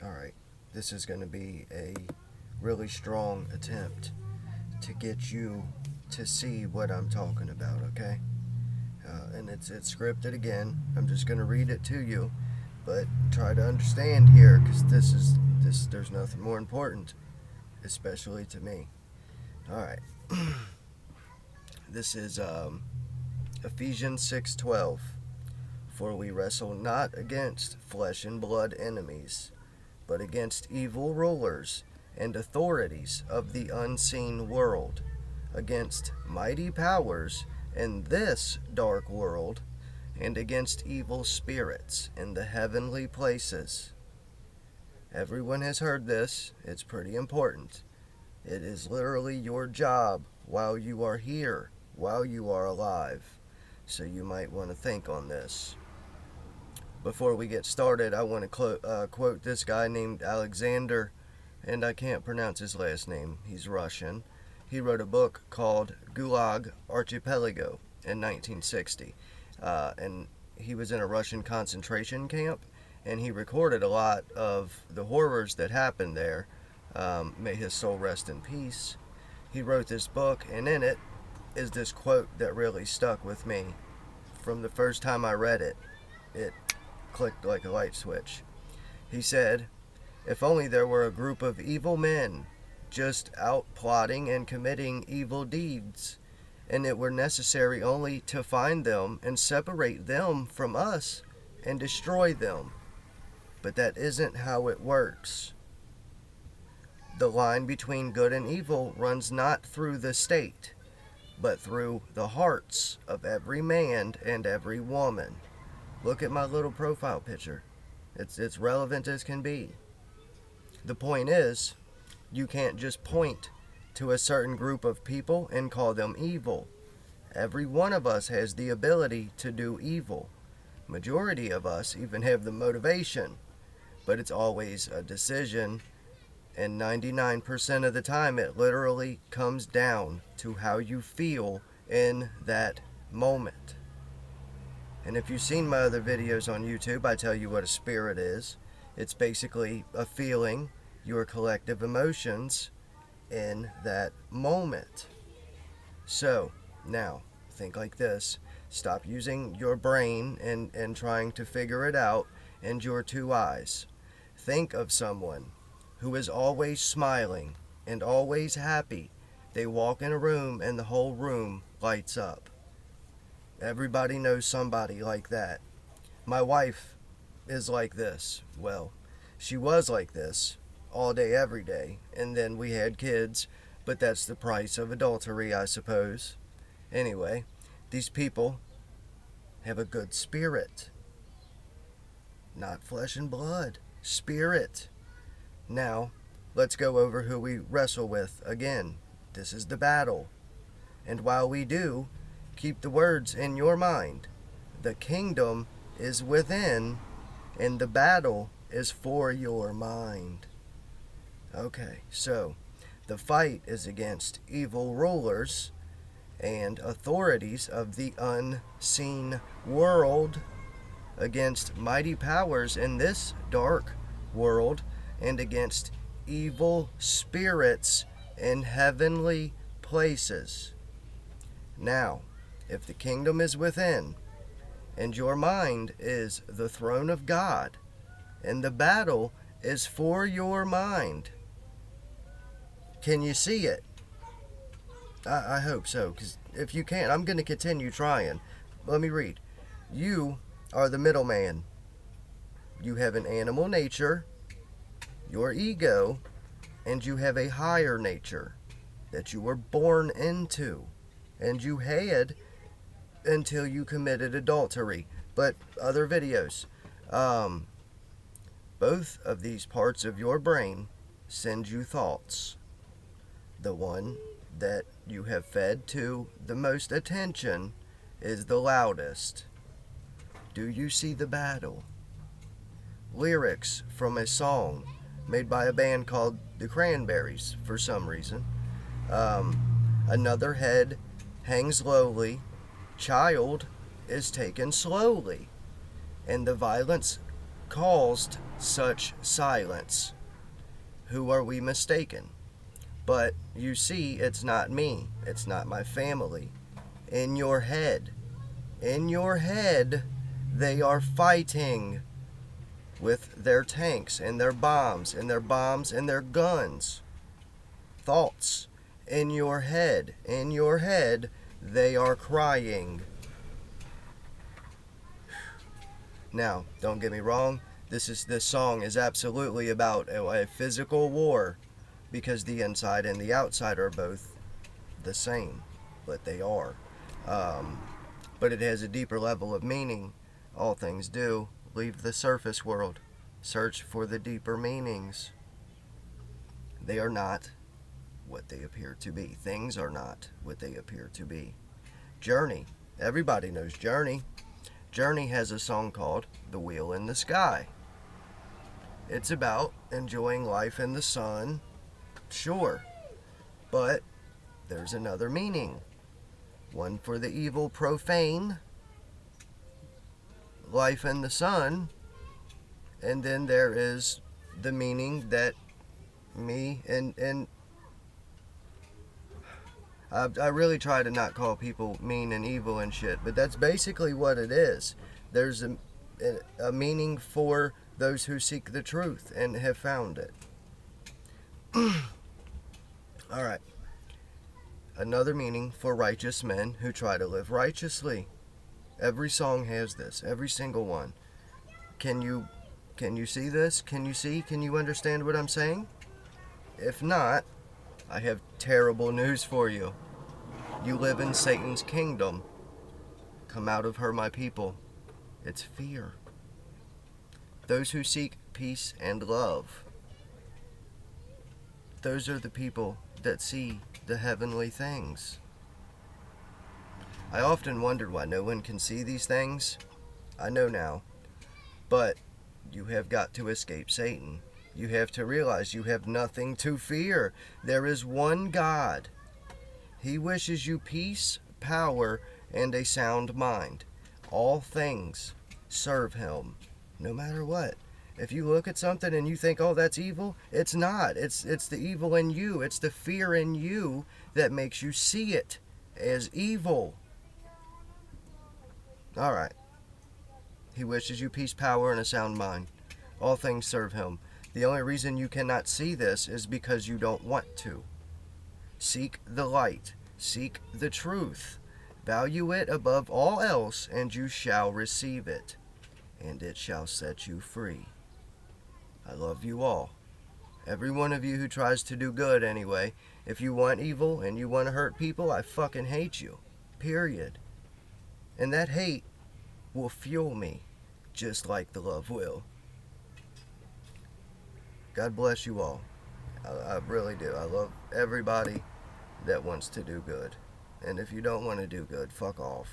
Alright, this is going to be a really strong attempt to get you to see what I'm talking about, okay? And it's scripted again. I'm just going to read it to you, but try to understand here, because there's nothing more important, especially to me. Alright. This is Ephesians 6:12. For we wrestle not against flesh and blood enemies, but against evil rulers and authorities of the unseen world, against mighty powers in this dark world, and against evil spirits in the heavenly places. Everyone has heard this. It's pretty important. It is literally your job while you are here, while you are alive. So you might want to think on this. Before we get started, I want to quote this guy named Alexander, and I can't pronounce his last name. He's Russian. He wrote a book called Gulag Archipelago in 1960. And he was in a Russian concentration camp, and he recorded a lot of the horrors that happened there. May his soul rest in peace. He wrote this book, and in it is this quote that really stuck with me. From the first time I read it, it clicked like a light switch. He said, "If only there were a group of evil men just out plotting and committing evil deeds, and it were necessary only to find them and separate them from us and destroy them. But that isn't how it works. The line between good and evil runs not through the state, but through the hearts of every man and every woman." Look at my little profile picture. It's relevant as can be. The point is, you can't just point to a certain group of people and call them evil. Every one of us has the ability to do evil. Majority of us even have the motivation, but it's always a decision, and 99% of the time it literally comes down to how you feel in that moment. And if you've seen my other videos on YouTube, I tell you what a spirit is. It's basically a feeling, your collective emotions in that moment. So, now, think like this. Stop using your brain and trying to figure it out and your two eyes. Think of someone who is always smiling and always happy. They walk in a room and the whole room lights up. Everybody knows somebody like that. My wife is like this. Well, she was like this all day, every day. And then we had kids, but that's the price of adultery, I suppose. Anyway, these people have a good spirit. Not flesh and blood. Spirit. Now, let's go over who we wrestle with again. This is the battle. And while we do, keep the words in your mind. The kingdom is within, and the battle is for your mind. Okay, so the fight is against evil rulers and authorities of the unseen world, against mighty powers in this dark world, and against evil spirits in heavenly places. Now, if the kingdom is within, and your mind is the throne of God, and the battle is for your mind, can you see it? I hope so, because if you can't, I'm going to continue trying. Let me read. You are the middleman. You have an animal nature, your ego, and you have a higher nature that you were born into, and you had until you committed adultery. But other videos. Both of these parts of your brain send you thoughts. The one that you have fed to the most attention is the loudest. Do you see the battle? Lyrics from a song made by a band called the Cranberries for some reason. Another head hangs lowly. Child is taken slowly, and the violence caused such silence? Who are we mistaken? But you see, it's not me. It's not my family. In your head, they are fighting with their tanks and their bombs and their guns. Thoughts. In your head, they are crying. Now, don't get me wrong, this song is absolutely about a physical war, because the inside and the outside are both the same, but they are. But it has a deeper level of meaning. All things do. Leave the surface world. Search for the deeper meanings. They are not what they appear to be. Things are not what they appear to be. Journey. Everybody knows Journey. Journey has a song called The Wheel in the Sky. It's about enjoying life in the sun, sure, but there's another meaning. One for the evil, profane, life in the sun, and then there is the meaning that me and I really try to not call people mean and evil and shit, but that's basically what it is. There's a meaning for those who seek the truth and have found it. Alright. Another meaning for righteous men who try to live righteously. Every song has this, every single one. Can you see this? Can you understand what I'm saying? If not, I have terrible news for you. You live in Satan's kingdom. Come out of her, my people. It's fear. Those who seek peace and love, those are the people that see the heavenly things. I often wondered why no one can see these things. I know now. But you have got to escape Satan. You have to realize you have nothing to fear. There is one God. He wishes you peace, power, and a sound mind. All things serve him, no matter what. If you look at something and you think, oh, that's evil, it's not. It's the evil in you. It's the fear in you that makes you see it as evil. All right. He wishes you peace, power, and a sound mind. All things serve him. The only reason you cannot see this is because you don't want to. Seek the light. Seek the truth. Value it above all else, and you shall receive it, and it shall set you free. I love you all. Every one of you who tries to do good anyway. If you want evil and you want to hurt people, I fucking hate you. Period. And that hate will fuel me, just like the love will. God bless you all. I really do. I love everybody that wants to do good. And if you don't want to do good, fuck off.